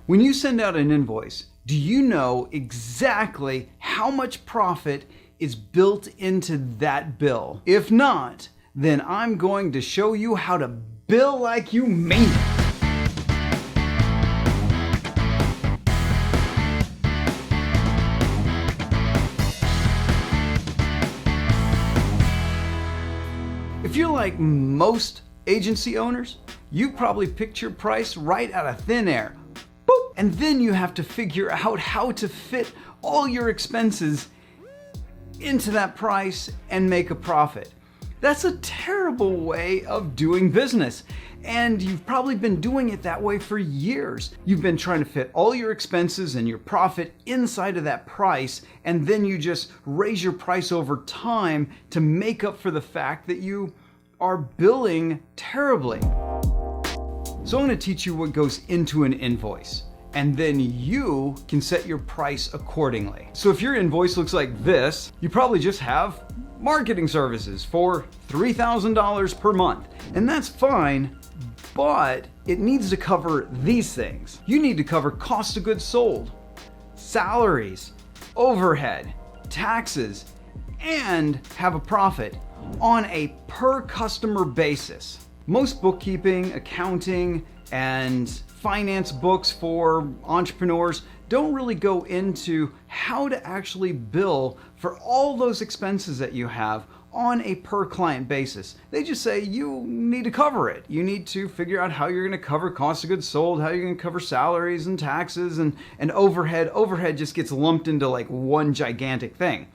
When you send out an invoice, do you know exactly how much profit is built into that bill? If not, then I'm going to show you how to bill like you mean it. If you're like most agency owners, you probably picked your price right out of thin air. Boop! And then you have to figure out how to fit all your expenses into that price and make a profit. That's a terrible way of doing business. And you've probably been doing it that way for years. You've been trying to fit all your expenses and your profit inside of that price, and then you just raise your price over time to make up for the fact that you are billing terribly. So I'm going to teach you what goes into an invoice, and then you can set your price accordingly. So if your invoice looks like this, you probably just have marketing services for $3,000 per month. And that's fine, but it needs to cover these things. You need to cover cost of goods sold, salaries, overhead, taxes, and have a profit on a per customer basis. Most bookkeeping, accounting, and finance books for entrepreneurs don't really go into how to actually bill for all those expenses that you have on a per client basis. They just say you need to cover it. You need to figure out how you're going to cover cost of goods sold, how you're going to cover salaries and taxes and overhead. Overhead just gets lumped into like one gigantic thing.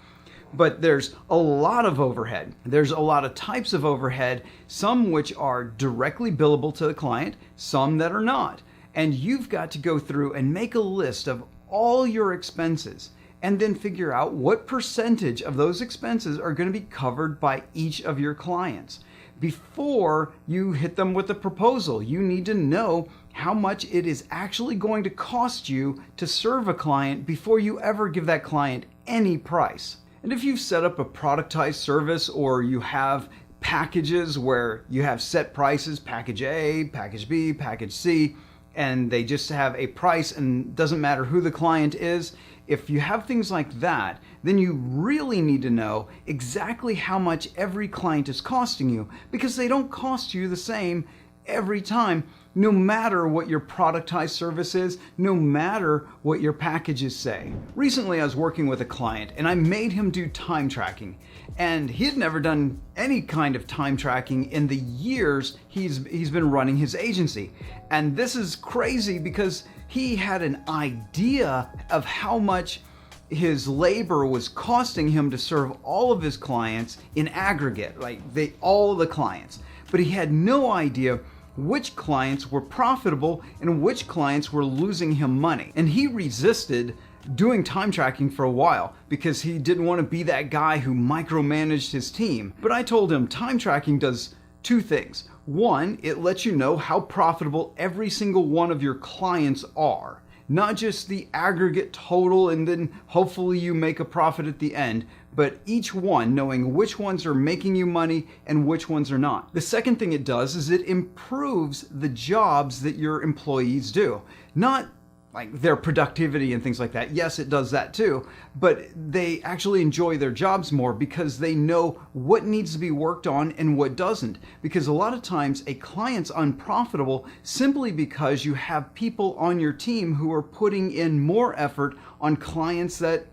But there's a lot of overhead. There's a lot of types of overhead, some which are directly billable to the client, some that are not. And you've got to go through and make a list of all your expenses and then figure out what percentage of those expenses are going to be covered by each of your clients. Before you hit them with a proposal, you need to know how much it is actually going to cost you to serve a client before you ever give that client any price. And if you've set up a productized service or you have packages where you have set prices, package A, package B, package C, and they just have a price and doesn't matter who the client is, if you have things like that, then you really need to know exactly how much every client is costing you, because they don't cost you the same every time, no matter what your productized service is, no matter what your packages say. Recently, I was working with a client and I made him do time tracking, and he had never done any kind of time tracking in the years he's been running his agency. And this is crazy because he had an idea of how much his labor was costing him to serve all of his clients in aggregate, like all the clients. But he had no idea which clients were profitable and which clients were losing him money. And he resisted doing time tracking for a while because he didn't want to be that guy who micromanaged his team. But I told him time tracking does two things. One, it lets you know how profitable every single one of your clients are. Not just the aggregate total and then hopefully you make a profit at the end, but each one, knowing which ones are making you money and which ones are not. The second thing it does is it improves the jobs that your employees do. Not like their productivity and things like that. Yes, it does that too, but they actually enjoy their jobs more because they know what needs to be worked on and what doesn't. Because a lot of times a client's unprofitable simply because you have people on your team who are putting in more effort on clients that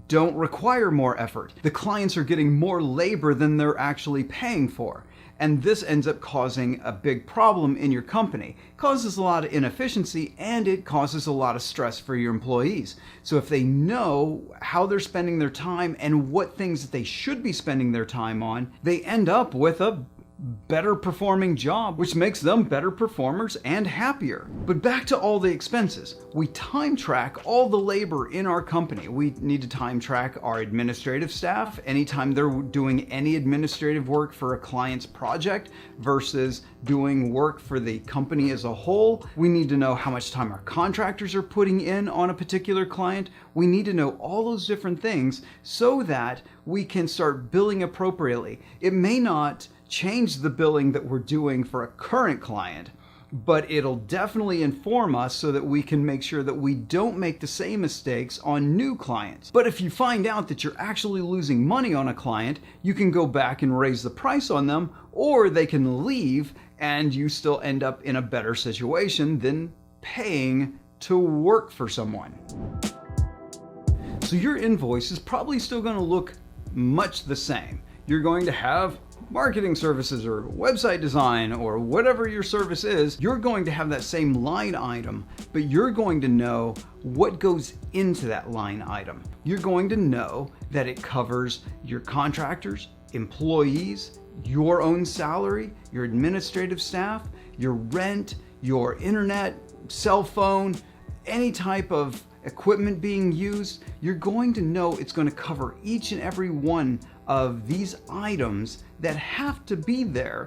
don't require more effort. The clients are getting more labor than they're actually paying for. And this ends up causing a big problem in your company. It causes a lot of inefficiency and it causes a lot of stress for your employees. So if they know how they're spending their time and what things that they should be spending their time on, they end up with a better performing job, which makes them better performers and happier. But back to all the expenses. We time track all the labor in our company. We need to time track our administrative staff anytime they're doing any administrative work for a client's project versus doing work for the company as a whole. We need to know how much time our contractors are putting in on a particular client. We need to know all those different things so that we can start billing appropriately. It may not change the billing that we're doing for a current client, but it'll definitely inform us so that we can make sure that we don't make the same mistakes on new clients. But if you find out that you're actually losing money on a client, you can go back and raise the price on them, or they can leave and you still end up in a better situation than paying to work for someone. So your invoice is probably still going to look much the same. You're going to have marketing services or website design or whatever your service is. You're going to have that same line item, but you're going to know what goes into that line item. You're going to know that it covers your contractors, employees, your own salary, your administrative staff, your rent, your internet, cell phone, any type of equipment being used. You're going to know it's going to cover each and every one of these items that have to be there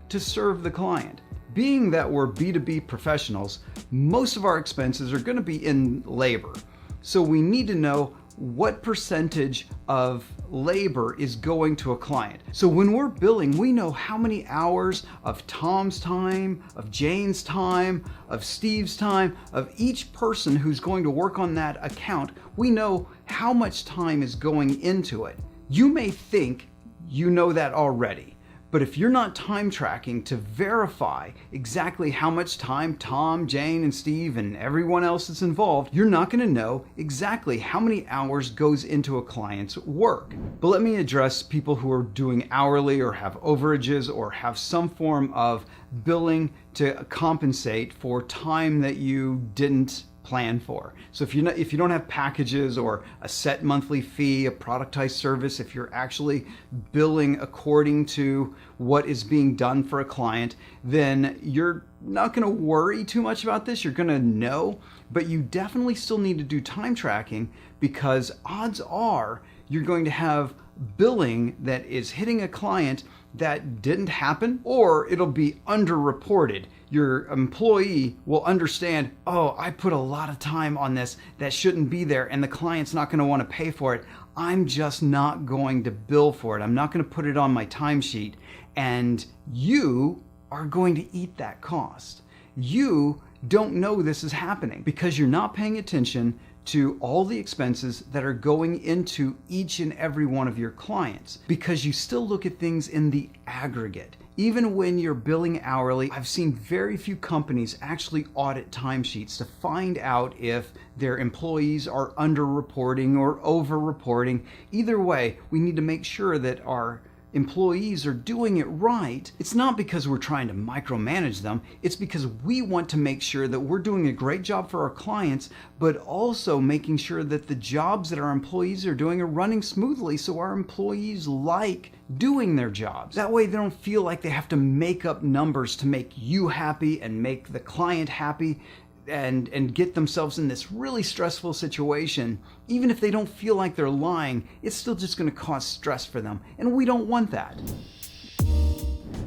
to serve the client. Being that we're B2B professionals, most of our expenses are going to be in labor. So we need to know what percentage of labor is going to a client. So when we're billing, we know how many hours of Tom's time, of Jane's time, of Steve's time, of each person who's going to work on that account. We know how much time is going into it. You may think you know that already, but if you're not time tracking to verify exactly how much time Tom, Jane, and Steve, and everyone else that's involved, you're not going to know exactly how many hours goes into a client's work. But let me address people who are doing hourly or have overages or have some form of billing to compensate for time that you didn't plan for. So if you don't have packages or a set monthly fee, a productized service, if you're actually billing according to what is being done for a client, then you're not going to worry too much about this. You're going to know, but you definitely still need to do time tracking, because odds are you're going to have billing that is hitting a client that didn't happen, or it'll be underreported. Your employee will understand, oh, I put a lot of time on this that shouldn't be there, and the client's not going to want to pay for it. I'm just not going to bill for it. I'm not going to put it on my timesheet. And you are going to eat that cost. You don't know this is happening because you're not paying attention to all the expenses that are going into each and every one of your clients, because you still look at things in the aggregate. Even when you're billing hourly, I've seen very few companies actually audit timesheets to find out if their employees are underreporting or overreporting. Either way, we need to make sure that our employees are doing it right. It's not because we're trying to micromanage them. It's because we want to make sure that we're doing a great job for our clients, but also making sure that the jobs that our employees are doing are running smoothly, so our employees like doing their jobs. That way they don't feel like they have to make up numbers to make you happy and make the client happy, and get themselves in this really stressful situation. Even if they don't feel like they're lying, it's still just going to cause stress for them, and we don't want that.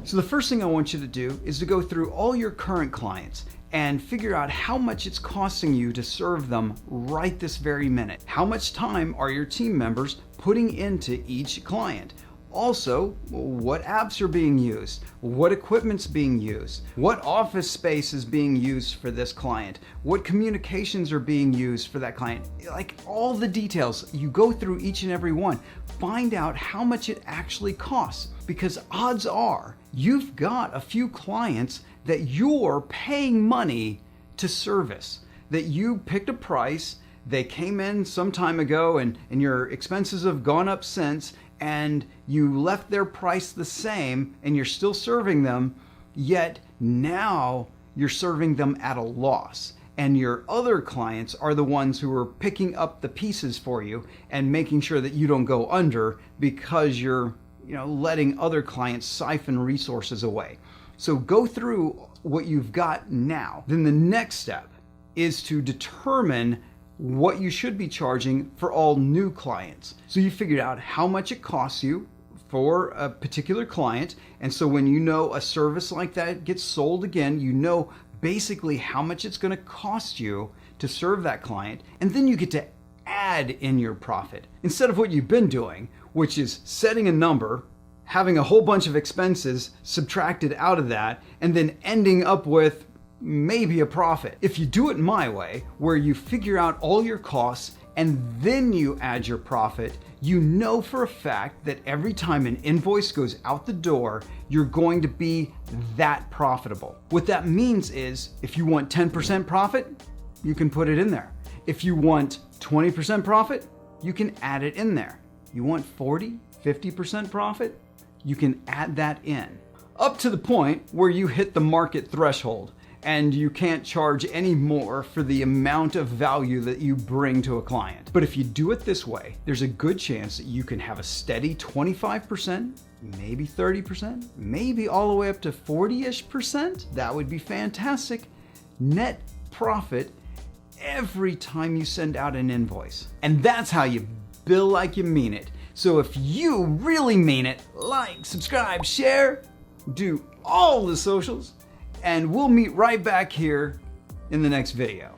So the first thing I want you to do is to go through all your current clients and figure out how much it's costing you to serve them right this very minute. How much time are your team members putting into each client? Also, what apps are being used? What equipment's being used? What office space is being used for this client? What communications are being used for that client? Like all the details, you go through each and every one. Find out how much it actually costs, because odds are you've got a few clients that you're paying money to service, that you picked a price, they came in some time ago and your expenses have gone up since, and you left their price the same and you're still serving them, yet now you're serving them at a loss. And your other clients are the ones who are picking up the pieces for you and making sure that you don't go under, because you're letting other clients siphon resources away. So go through what you've got now. Then the next step is to determine what you should be charging for all new clients. So you figured out how much it costs you for a particular client, and so when you know a service like that gets sold again, you know basically how much it's going to cost you to serve that client, and then you get to add in your profit instead of what you've been doing, which is setting a number, having a whole bunch of expenses subtracted out of that, and then ending up with maybe a profit. If you do it my way, where you figure out all your costs and then you add your profit, you know for a fact that every time an invoice goes out the door, you're going to be that profitable. What that means is, if you want 10% profit, you can put it in there. If you want 20% profit, you can add it in there. You want 40, 50% profit, you can add that in. Up to the point where you hit the market threshold and you can't charge any more for the amount of value that you bring to a client. But if you do it this way, there's a good chance that you can have a steady 25%, maybe 30%, maybe all the way up to 40-ish%. That would be fantastic. Net profit every time you send out an invoice. And that's how you bill like you mean it. So if you really mean it, like, subscribe, share, do all the socials, and we'll meet right back here in the next video.